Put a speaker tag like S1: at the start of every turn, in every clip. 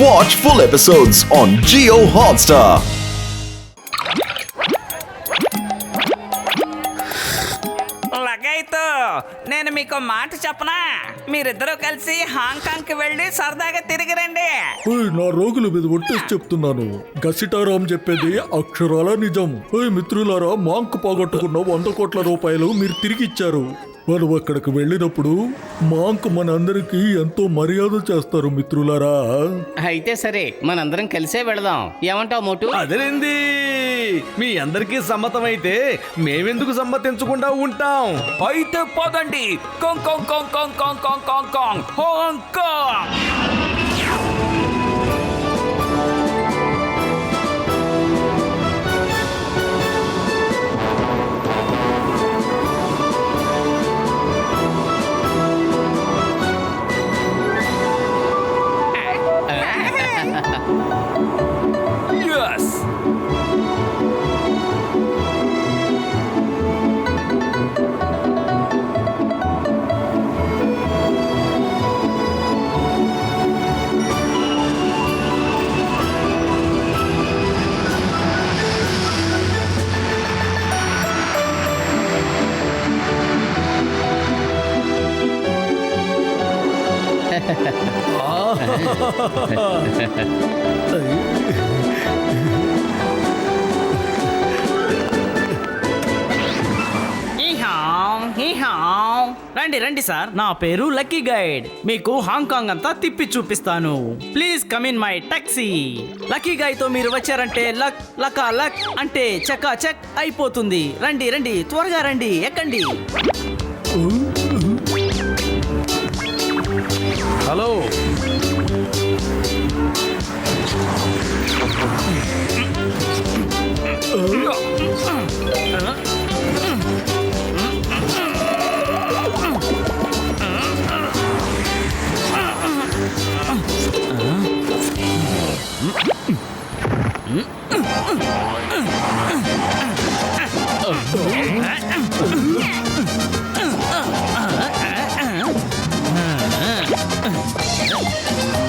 S1: Watch full episodes on Jio Hotstar.
S2: లగైతో నేను మీకు మాట చెప్పనా, మీరిద్దరూ కలిసి హాంకాంగ్ కి వెళ్ళి సరదాగా తిరిగి రండి.
S3: నా రోగుల మీద ఒట్టేసి చెప్తున్నాను, గసిటారాం చెప్పేది అక్షరాల నిజం. మిత్రులారా, మాంక్ పోగొట్టుకున్న 100 కోట్ల రూపాయలు మీరు తిరిగి ఇచ్చారు. మనం అక్కడికి వెళ్ళినప్పుడు మాంక్ మన అందరికి ఎంతో మర్యాద చేస్తారు మిత్రులారా.
S4: అయితే సరే, మనందరం కలిసే వెళదాం. ఏమంటావు మోటు?
S5: అదేంది, మీ అందరికీ సమ్మతమైతే మేమెందుకు సమ్మతించకుండా ఉంటాం?
S2: అయితే పదండి. Kong Kong Kong Kong Kong Kong Kong Kong Hong Kong. Yes. రండి రండి సార్, నా పేరు లక్కీ గైడ్. మీకు హాంకాంగ్ అంతా తిప్పి చూపిస్తాను. Please come in my taxi. Lucky guide తో మీరు వచ్చారంటే లక్ లకా లక్ అంటే చకా చెక్ అయిపోతుంది. రండి రండి, త్వరగా రండి, ఎక్కండి.
S5: హలో,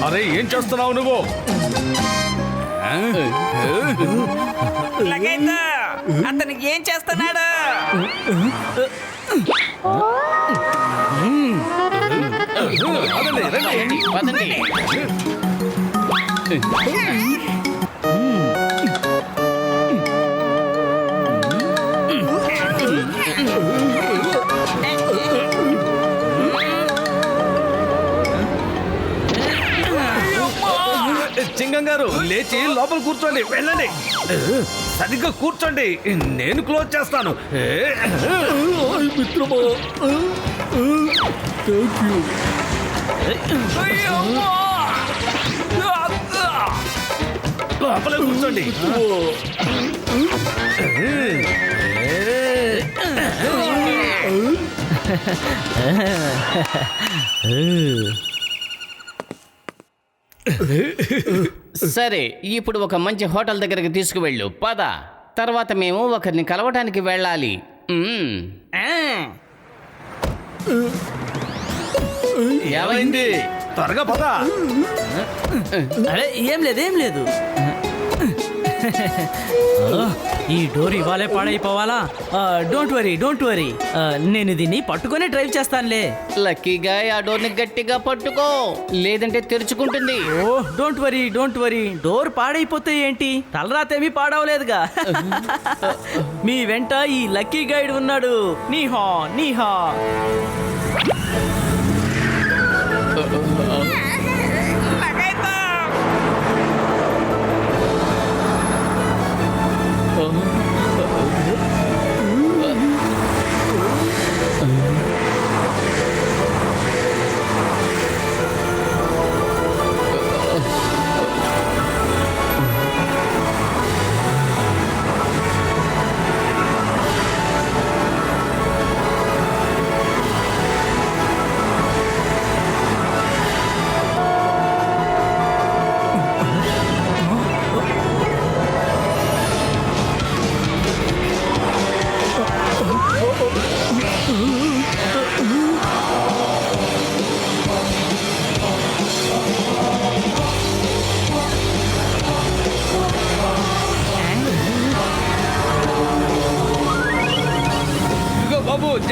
S5: అరే ఏం చేస్తున్నావు నువ్వు?
S2: లగైతో అతను ఏం చేస్తున్నాడు?
S4: పదండి.
S5: చింగం గారు, లేచి లోపల కూర్చోండి, వెళ్ళండి. సరిగ్గా కూర్చోండి, నేను క్లోజ్ చేస్తాను.
S3: మిత్రమా, థ్యాంక్ యూ.
S5: లోపలే కూర్చోండి.
S4: సరే, ఇప్పుడు ఒక మంచి హోటల్ దగ్గరికి తీసుకువెళ్ళు, పద. తర్వాత మేము ఒకరిని కలవటానికి వెళ్ళాలి.
S5: ఏమైంది? త్వరగా పద.
S2: అరే ఏం లేదు, ఏం లేదు. ఈ డోర్ ఇవాళే పాడైపోవాలా? డోంట్ వరీ, డోంట్ వరీ, నేను దీన్ని పట్టుకొని డ్రైవ్ చేస్తానులే.
S4: లక్కీగా ఆ డోర్ని గట్టిగా పట్టుకో, లేదంటే తెరుచుకుంటుంది.
S2: Oh don't worry, don't worry. Door పాడైపోతే ఏంటి, తలరాతేమీ పాడవలేదుగా. మీ వెంట ఈ లక్కీ గైడ్ ఉన్నాడు. నీహా నీహా.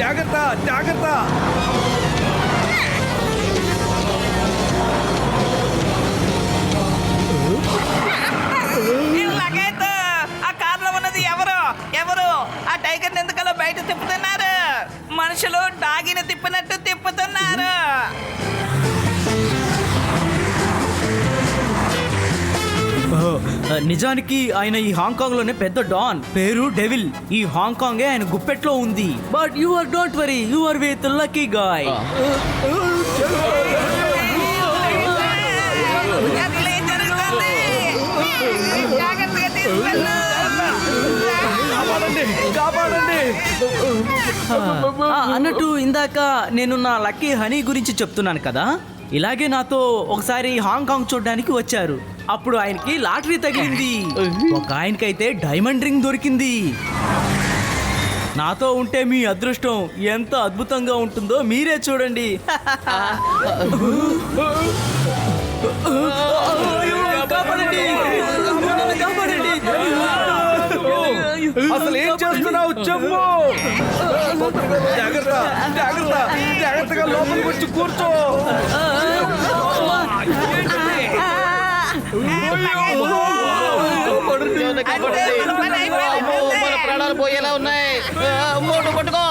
S5: జాగ్రత్త జాగ్రత్త.
S6: లగైతే ఆ కార్లో ఉన్నది ఎవరు ఎవరు ఆ టైగర్ ఎందుకలా బయట తిప్పుతున్నారు? మనుషులు డాగిని తిప్పినట్టు తిప్పుతున్నారు.
S2: నిజానికి ఆయన ఈ హాంకాంగ్ లోనే పెద్ద డాన్, పేరు డెవిల్. ఈ హాంకాంగే ఆయన గుప్పెట్లో ఉంది. But you are don't worry, you are with lucky guy.
S6: అసలు ఏం జరుగుతుంది? జాగ్రత్తగా తీసుకెళ్ళు.
S5: కాపాడండి.
S2: అన్నట్టు ఇందాక నేను నా లక్కీ హనీ గురించి చెప్తున్నాను కదా, ఇలాగే నాతో ఒకసారి హాంకాంగ్ చూడడానికి వచ్చారు. అప్పుడు ఆయనకి లాటరీ తగిలింది. ఒక ఆయనకైతే డైమండ్ రింగ్ దొరికింది. నాతో ఉంటే మీ అదృష్టం ఎంత అద్భుతంగా ఉంటుందో మీరే చూడండి. కాపాడండి, కాపాడండి.
S5: అసలు ఏం చేస్తున్నావు చెప్పు. జాగ్రత్త జాగ్రత్త జాగ్రత్తగా లోపలికి వచ్చి కూర్చో.
S4: మన ప్రాణాలు పోయేలా ఉన్నాయి. మోటు పట్టుకో.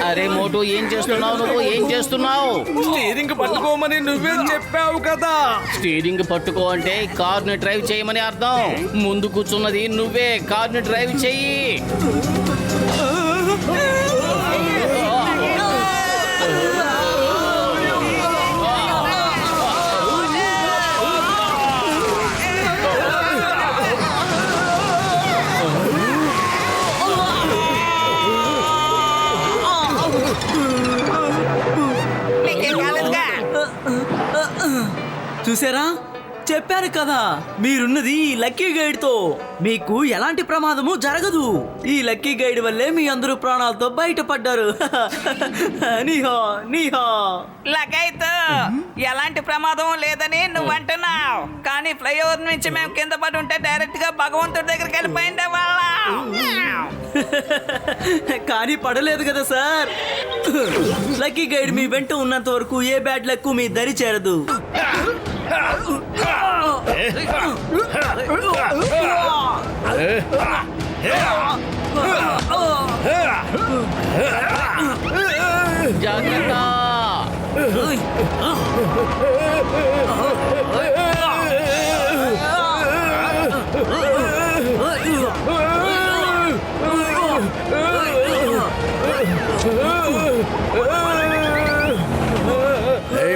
S4: అరే మోటు, ఏం చేస్తున్నావు నువ్వు? ఏం చేస్తున్నావు?
S5: స్టీరింగ్ పట్టుకోమని నువ్వే చెప్పావు కదా.
S4: స్టీరింగ్ పట్టుకో అంటే కార్ని డ్రైవ్ చేయమని అర్థం. ముందు కూర్చున్నది నువ్వే, కార్ని డ్రైవ్ చెయ్యి.
S6: నీకేం కాలేదుగా?
S2: చూసారా, చెప్పారు కదా, మీరున్నది ఈ లక్కీ గైడ్ తో. మీకు ఎలాంటి ప్రమాదము జరగదు. ఈ లక్కీ గైడ్ వల్లే మీ అందరూ ప్రాణాలతో బయటపడ్డారు. నీహా నీహా.
S6: లగైతే ఎలాంటి ప్రమాదం లేదని నువ్వు అంటున్నావు, కానీ ఫ్లైఓవర్ నుంచి మేము కింద పడి ఉంటే డైరెక్ట్ గా భగవంతుడి దగ్గరికి వెళ్ళిపోయిండే వాళ్ళం.
S2: కానీ పడలేదు కదా సార్. లక్కీ గైడ్ మీ వెంట ఉన్నంత వరకు ఏ బ్యాడ్ లక్ మీ దరి చేరదు.
S4: జాగ్రత్త.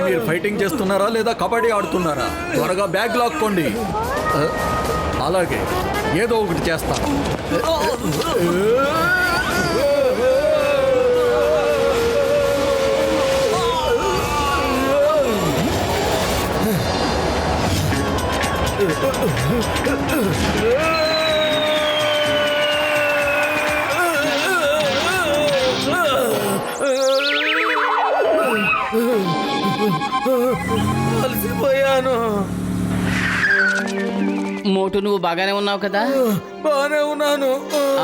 S3: మీరు ఫైటింగ్ చేస్తున్నారా లేదా కబడ్డీ ఆడుతున్నారా? త్వరగా బ్యాగ్ లాక్కోండి. అలాగే ఏదో ఒకటి చేస్తా.
S5: అలసిపోయాను.
S4: మోటు, నువ్వు బాగానే ఉన్నావు కదా?
S5: బానే ఉన్నాను.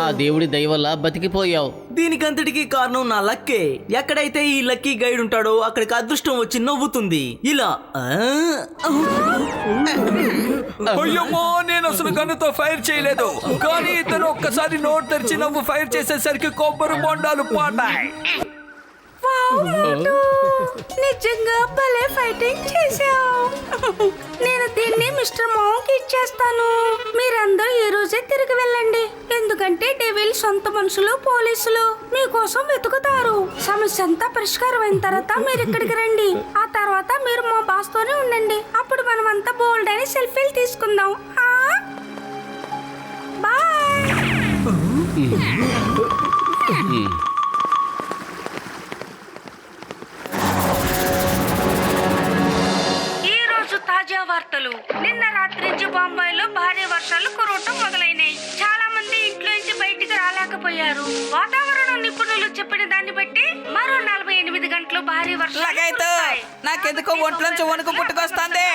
S4: ఆ దేవుడి దయ వల్ల బతికిపోయావు.
S2: దీనికంతటికి కారణం నా లక్కే. ఎక్కడైతే ఈ లక్కీ గైడ్ ఉంటాడో అక్కడికి అదృష్టం వచ్చి నవ్వుతుంది. ఇలా
S5: అయ్యమ్మో, నేను అసలు గన్నుతో ఫైర్ చేయలేదు, కానీ ఇతను ఒక్కసారి నోట్ తెరిచి నవ్వు ఫైర్ చేసేసరికి కొబ్బరి బొండాలు పాటాయి.
S7: నిజంగా భలే ఫైటింగ్ చేశావు. నేను దీన్ని మిస్టర్ మాంకి ఇచ్చేస్తాను. మీరందరూ ఈ రోజే తిరిగి వెళ్ళండి, ఎందుకంటే డెవిల్ సొంత మనుషులు పోలీసులు మీకోసం వెతుకుతారు. సమస్య అంతా పరిష్కారం అయిన తర్వాత మీరు ఇక్కడికి రండి. ఆ తర్వాత మీరు మా బాస్ తోనే ఉండండి. అప్పుడు మనం అంతా బోల్డ్ అని సెల్ఫీలు తీసుకుందాం. బాయ్. తాజా వార్తలు. నిన్న రాత్రి నుంచి బొంబాయిలో భారీ వర్షాలు కురవటం మొదలైనాయి. చాలా మంది ఇంట్లో నుంచి బయటికి రాలేకపోయారు. వాతావరణ నిపుణులు చెప్పిన దాన్ని బట్టి మరో 48 గంటలు భారీ వర్షాలు
S6: లాగైతే
S7: కురుస్తాయి.
S6: నాకెందుకో ఒంట్లోంచి వణుకు పుట్టుకొస్తుంది.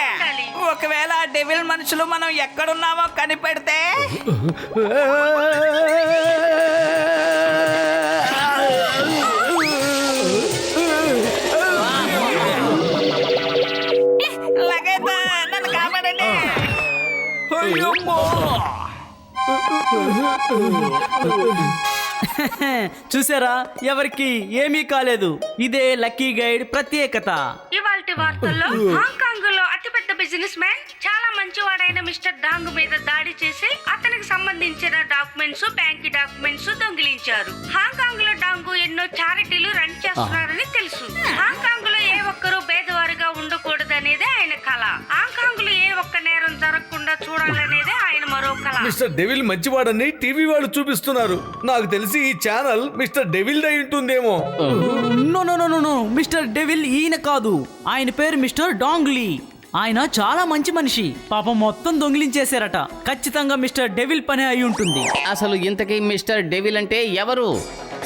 S6: ఒకవేళ ఆ డెవిల్ మనుషులు మనం ఎక్కడున్నామో కనిపెడితే లాగైతే నన్ను కాపాడండి.
S5: అయ్యమ్మో
S2: చూసారా, ఎవరికి ఏమీ కాలేదు. ఇదే లక్కీ గైడ్ ప్రత్యేకత.
S7: ఇవాల్టి వార్తల్లో హాంకాంగ్ లో అతిపెద్ద బిజినెస్ మ్యాన్ చాలా మంచివాడైన మిస్టర్ డాంగ్ మీద దాడి చేసి అతనికి సంబంధించిన డాక్యుమెంట్స్, బ్యాంక్ డాక్యుమెంట్స్ దొంగిలించారు. హాంకాంగ్ లో డాంగ్ ఎన్నో చారిటీలు రన్ చేస్తున్నారని తెలుసు. హాంకాంగ్ లో ఏ ఒక్కరూ పేదవారిగా ఉండకూడదనేదే ఆయన కళ. హాంకాంగ్ లో ఏ ఒక్క నేరం జరగకుండా చూడాలనేదే ఆయన మరో కళ.
S5: మిస్టర్ డెవిల్ మంచివాడని టీవీ వాళ్ళు చూపిస్తున్నారు. నాకు తెలిసి ఈ ఛానల్ మిస్టర్ డెవిల్ అయి ఉంటుందేమో.
S2: No no no no no, Mr Devil ఈయన కాదు. ఆయన పేరు మిస్టర్ డాంగ్లీ. ఆయన చాలా మంచి మనిషి. పాపం మొత్తం దొంగిలించేశారట. ఖచ్చితంగా మిస్టర్ డెవిల్ పనే అయి ఉంటుంది.
S4: అసలు ఇంతకీ మిస్టర్ డెవిల్ అంటే ఎవరు?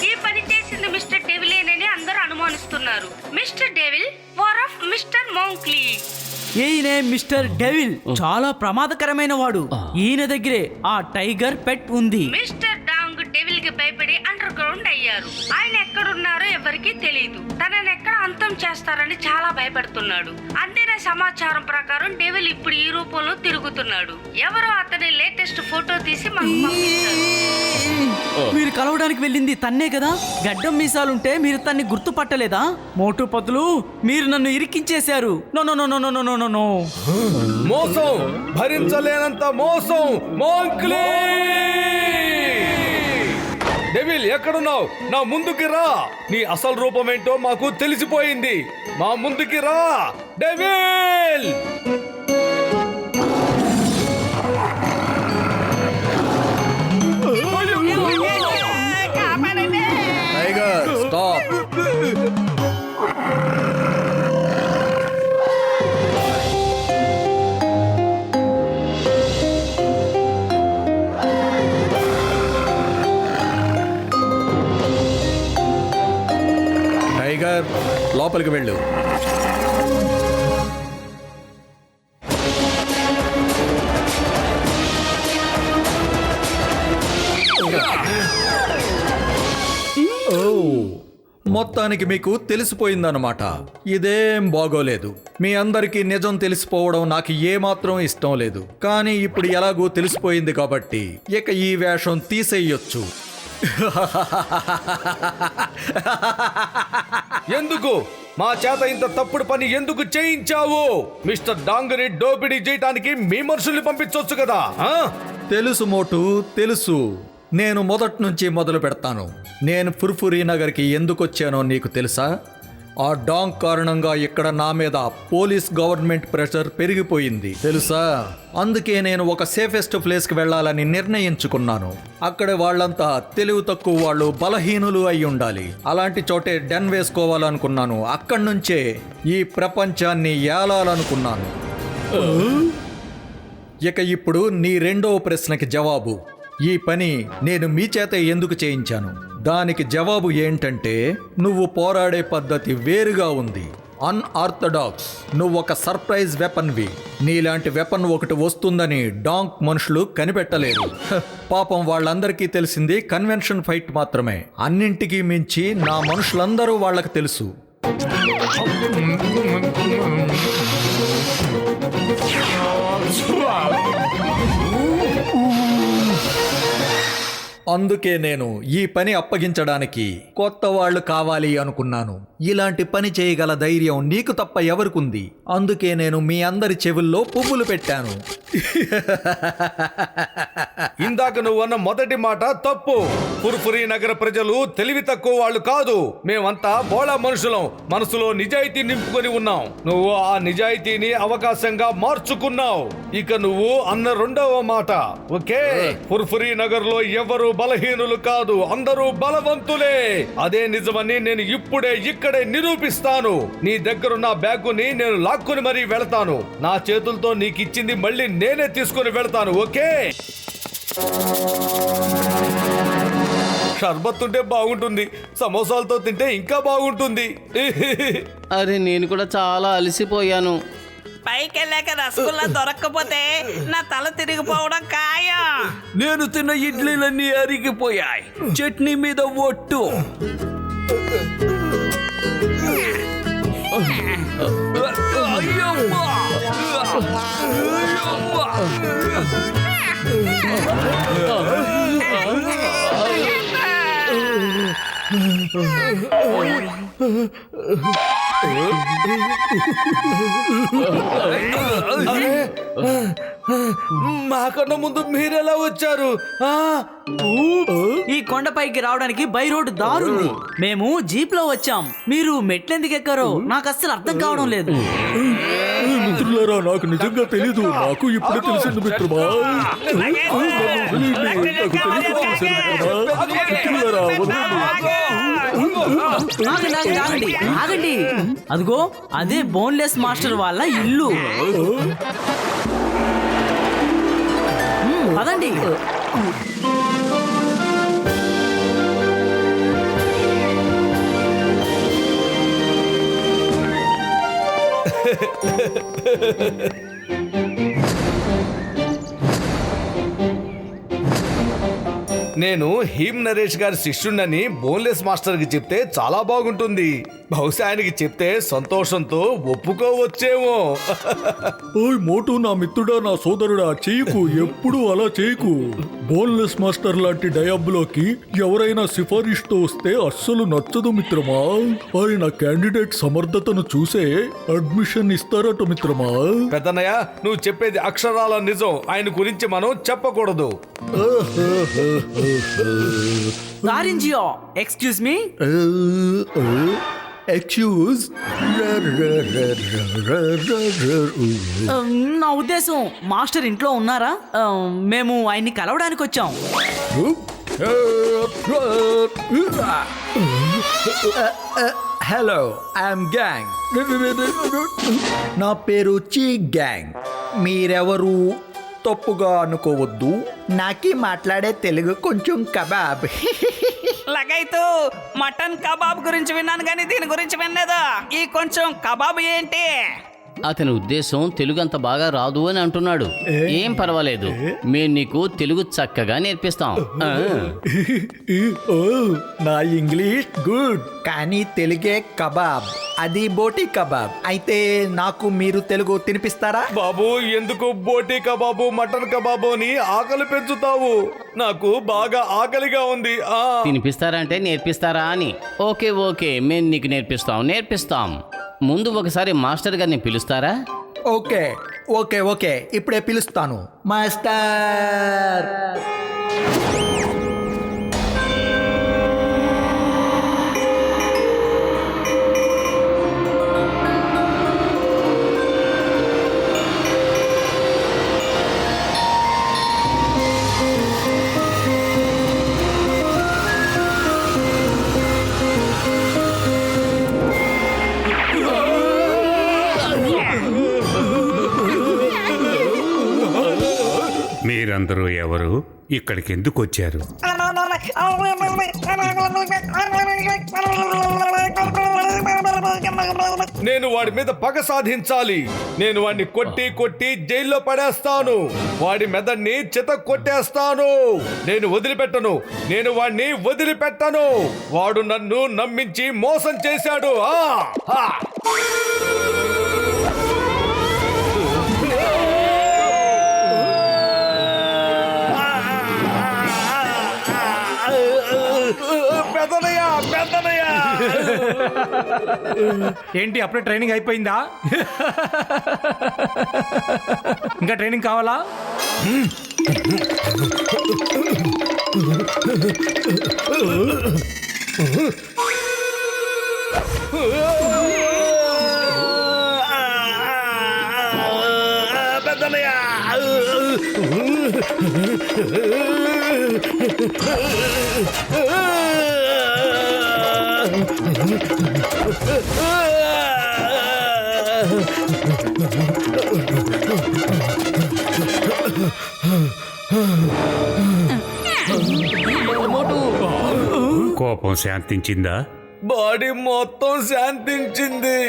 S7: ఈ పని చేసింది మిస్టర్ డెవిలేనని అందరూ అనుమానిస్తున్నారు. Mister Devil war of mister Monkly.
S2: ఈయనే మిస్టర్ డెవిల్. చాలా ప్రమాదకరమైన వాడు. ఈయన దగ్గరే ఆ టైగర్ పెట్ ఉంది.
S7: మిస్టర్ డాంగ్ డెవిల్ కి భయపడి అండర్ గ్రౌండ్ అయ్యారు. ఆయన ఎక్కడున్నారో ఎవరికీ తెలియదు. తనని ఎక్కడ అంతం చేస్తారని చాలా భయపడుతున్నాడు. అందిన సమాచారం ప్రకారం డెవిల్ ఇప్పుడు ఈ రూపంలో తిరుగుతున్నాడు. ఎవరో అతని లేటెస్ట్ ఫోటో తీసి మాకు పంపించారు.
S2: మీరు కలవడానికి వెళ్ళింది తన్నే కదా? గడ్డం మీసాలుంటే మీరు తన్ని గుర్తుపట్టలేదా? మోటు పతులు, మీరు నన్ను ఇరికించేశారు. No no no no no no no no.
S5: మోసం, భరించలేనంత మోసం. మోంక్లీ డెవిల్ ఎక్కడున్నావు? నా ముందుకి రా. నీ అసలు రూపం ఏంటో మాకు తెలిసిపోయింది. మా ముందుకి రా డెవిల్.
S6: కాపాడండి.
S3: Tiger stop. టైగర్ లోపలికి వెళ్ళు. మొత్తానికి మీకు తెలిసిపోయిందన్నమాట. ఇదేం బాగోలేదు. మీ అందరికీ నిజం తెలిసిపోవడం నాకు ఏమాత్రం ఇష్టం లేదు. కానీ ఇప్పుడు ఎలాగో తెలిసిపోయింది కాబట్టి ఇక ఈ వేషం తీసేయొచ్చు.
S5: ఎందుకు మా చేత ఇంత తప్పుడు పని ఎందుకు చేయించావు? మిస్టర్ డాంగ్ని డోపిడీ చేయడానికి మీ మనుషుల్ని పంపించవచ్చు కదా.
S3: తెలుసు మోటు, తెలుసు. నేను మొదటి నుంచి మొదలు పెడతాను. నేను ఫుర్ఫురీ నగర్కి ఎందుకు వచ్చానో నీకు తెలుసా? ఆ డాంగ్ కారణంగా ఇక్కడ నా మీద పోలీస్ గవర్నమెంట్ ప్రెషర్ పెరిగిపోయింది తెలుసా. అందుకే నేను ఒక సేఫెస్ట్ ప్లేస్కి వెళ్ళాలని నిర్ణయించుకున్నాను. అక్కడ వాళ్ళంతా తెలివి తక్కువ వాళ్ళు, బలహీనులు అయి ఉండాలి. అలాంటి చోటే డెన్ వేసుకోవాలనుకున్నాను. అక్కడి నుంచే ఈ ప్రపంచాన్ని ఏలాలనుకున్నాను. ఇక ఇప్పుడు నీ రెండవ ప్రశ్నకి జవాబు. ఈ పని నేను మీ చేత ఎందుకు చేయించాను? దానికి జవాబు ఏంటంటే, నువ్వు పోరాడే పద్ధతి వేరుగా ఉంది. అన్ఆర్థడాక్స్. నువ్వు ఒక సర్ప్రైజ్ వెపన్వి. నీలాంటి వెపన్ ఒకటి వస్తుందని డాంక్ మనుషులు కనిపెట్టలేరు. పాపం వాళ్ళందరికీ తెలిసింది కన్వెన్షన్ ఫైట్ మాత్రమే. అన్నింటికీ మించి నా మనుషులందరూ వాళ్ళకి తెలుసు. అందుకే నేను ఈ పని అప్పగించడానికి కొత్త వాళ్ళు కావాలి అనుకున్నాను. ఇలాంటి పని చేయగల ధైర్యం నీకు తప్ప ఎవరికుంది? అందుకే నేను మీ అందరి చెవుల్లో పువ్వులు పెట్టాను.
S5: ఇందాక నువ్వు అన్న మొదటి మాట తప్పు. ఫుర్ఫురీ నగర ప్రజలు తెలివి తక్కువ వాళ్ళు కాదు. మేమంతా బోళా మనుషులం. మనసులో నిజాయితీ నింపుకొని ఉన్నాం. నువ్వు ఆ నిజాయితీని అవకాశంగా మార్చుకున్నావు. ఇక నువ్వు అన్న రెండవ మాట ఓకే. ఫుర్ఫురీ నగర్ లో ఎవరు బలహీనులు కాదు, అందరూ బలవంతులే. అదే నిజమని నేను ఇప్పుడే ఇక్కడే నిరూపిస్తాను. నీ దగ్గరున్న బ్యాగుని నేను లాక్కుని మరీ వెళతాను. నా చేతులతో నీకు ఇచ్చింది మళ్ళీ నేనే తీసుకుని వెళతాను. ఓకే. షర్బత్ ఉంటే బాగుంటుంది, సమోసాలతో తింటే ఇంకా బాగుంటుంది.
S4: అరే నేను కూడా చాలా అలసిపోయాను.
S6: పైకి వెళ్ళాక రసగుల్లా దొరక్కపోతే నా తల తిరిగిపోవడం ఖాయం.
S8: నేను తిన్న ఇడ్లీలన్నీ అరిగిపోయాయి. చట్నీ మీద ఒట్టు. అయ్యమ్మా! అయ్యమ్మా!
S5: మాకన్నా ముందు మీరెలా వచ్చారు?
S2: ఈ కొండపైకి రావడానికి బై రోడ్ దారుంది. మేము జీప్ లో వచ్చాం. మీరు మెట్లెందుకు ఎక్కారో నాకు అస్సలు అర్థం కావడం లేదు.
S3: మిత్రులారా, నాకు నిజంగా తెలీదు. నాకు ఇప్పుడే తెలిసింది మిత్రమా. మిత్రులారా,
S2: ఆగండి. అదిగో అదే బోన్లెస్ మాస్టర్ వాళ్ళ ఇల్లు. పదండి.
S5: నేను హీమ్ నరేష్ గారి శిష్యుణ్ణని బోన్లెస్ మాస్టర్ కి చెప్తే చాలా బాగుంటుంది. బహుశా ఆయనకి చెప్తే సంతోషంతో ఒప్పుకోవచ్చేమో.
S3: ఓయ్ మోటు, నా మిత్రుడా, నా సోదరుడా, చేయకు, ఎప్పుడు అలా చేయకు. బోన్లెస్ మాస్టర్ లాంటి డయాబ్లోకి ఎవరైనా సిఫారిష్తో వస్తే అస్సలు నచ్చదు మిత్రమా. ఆయన క్యాండిడేట్ సమర్థతను చూసే అడ్మిషన్ ఇస్తారట మిత్రమా.
S5: పెద్దన్నయ్య, నువ్వు చెప్పేది అక్షరాల నిజం. ఆయన గురించి మనం చెప్పకూడదు.
S2: దారింజియో, ఎక్స్క్యూజ్ మీ.
S3: ఎక్స్క్యూజ్.
S2: నా ఉద్దేశం మాస్టర్ ఇంట్లో ఉన్నారా? మేము ఆయన్ని కలవడానికి వచ్చాం.
S8: Hello, I'm gang. నా పేరు చీ గ్యాంగ్. మీరెవరు? తప్పుగా అనుకోవద్దు, నాకి మాట్లాడే తెలుగు కొంచెం కబాబ్.
S6: లగైతూ మటన్ కబాబ్ గురించి విన్నాను కానీ దీని గురించి వినలేదు. ఈ కొంచెం కబాబ్ ఏంటి?
S4: అతని ఉద్దేశం తెలుగు అంత బాగా రాదు అని అంటున్నాడు. ఏం పర్వాలేదు, మేము నీకు తెలుగు చక్కగా నేర్పిస్తాం.
S8: నా ఇంగ్లీష్ గుడ్, కానీ తెలుగే కబాబ్. అది బోటి కబాబ్. అయితే నాకు మీరు తెలుగు తినిపిస్తారా?
S5: బాబు, ఎందుకు బోటి కబాబు మటన్ కబాబు అని ఆకలి పెంచుతావు? నాకు బాగా ఆకలిగా ఉంది.
S4: తినిపిస్తారంటే నేర్పిస్తారా అని. ఓకే, మేము నీకు నేర్పిస్తాం. ముందు ఒకసారి మాస్టర్ గారిని పిలుస్తారా?
S8: ఓకే, ఇప్పుడే పిలుస్తాను. మాస్టర్.
S9: మీరందరూ ఎవరు? ఇక్కడికి ఎందుకు వచ్చారు?
S5: నేను వాడి మీద పగ సాధించాలి. నేను వాడిని కొట్టి జైల్లో పడేస్తాను. వాడి మెదడుని చిత కొట్టేస్తాను. నేను వాడిని వదిలిపెట్టను. వాడు నన్ను నమ్మించి మోసం చేశాడు.
S10: ఏంటి, అప్పుడే ట్రైనింగ్ అయిపోయిందా? ఇంకా ట్రైనింగ్ కావాలా?
S4: మోటు
S9: కోపం శాంతించిందా?
S5: బాడీ మొత్తం శాంతించింది.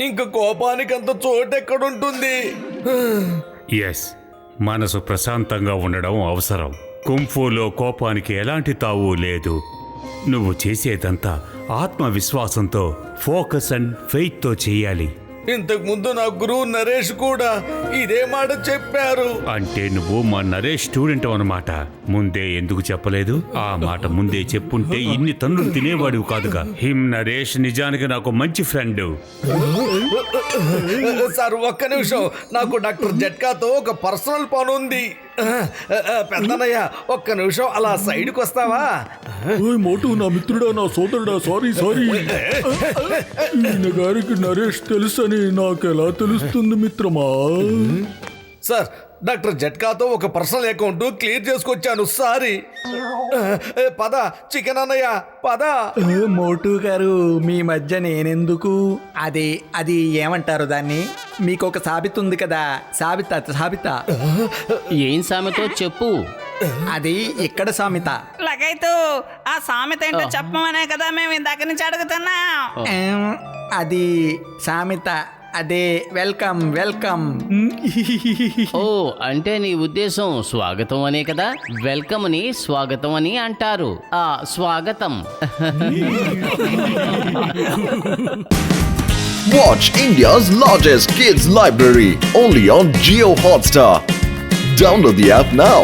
S5: ఇంక కోపానికి అంత చోటు ఎక్కడుంటుంది?
S9: ఎస్, మనసు ప్రశాంతంగా ఉండడం అవసరం. కుంఫులో కోపానికి ఎలాంటి తావు లేదు. నువ్వు చేసేదంతా ఆత్మవిశ్వాసంతో, ఫోకస్ అండ్ ఫెయిత్తో చేయాలి.
S5: ఇంతకు ముందు నా గురువు నరేష్ కూడా ఇదే మాట చెప్పారు.
S9: అంటే నువ్వు మా నరేష్ స్టూడెంట్ అన్నమాట. ముందే ఎందుకు చెప్పలేదు? ఆ మాట ముందే చెప్పుంటే ఇన్ని తన్నులు తినేవాడివి కాదుగా. నరేష్ నిజానికి నాకు మంచి ఫ్రెండ్.
S5: సార్ ఒక్క నిమిషం, నాకు డాక్టర్ జట్కాతో ఒక పర్సనల్ పని ఉంది. పెద్దనయ్య ఒక్క నిమిషం అలా సైడ్కి వస్తావా?
S3: ఓయ్ మోటు, నా మిత్రుడా, నా సోదరుడా, సారీ ఈయన గారికి నరేష్ తెలుసని నాకెలా తెలుస్తుంది మిత్రమా?
S5: సార్, డాక్టర్ జట్కాతో ఒక పర్సనల్ అకౌంట్ క్లియర్ చేసుకొచ్చాను. సారీ. పద చికెన్ అన్నయ్య, పద.
S8: మోటు గారు, మీ మధ్య నేనెందుకు? అది ఏమంటారు దాన్ని? మీకు ఒక సాబిత ఉంది కదా, సాబిత.
S4: ఏం సామెతో చెప్పు.
S8: అది ఇక్కడ సామెత.
S6: లగైతూ ఆ సామెత ఏంటో చెప్పమనే కదా మేము ఇందాక నుంచి అడుగుతున్నాం.
S8: అది సామెత, అదే వెల్కమ్.
S4: ఓ, అంటే నీ ఉద్దేశం స్వాగతం అనే కదా? వెల్కమ్ అని స్వాగతం అని అంటారు. ఆ స్వాగతం.
S1: Watch India's largest kids library only on Jio Hotstar. Download the app now.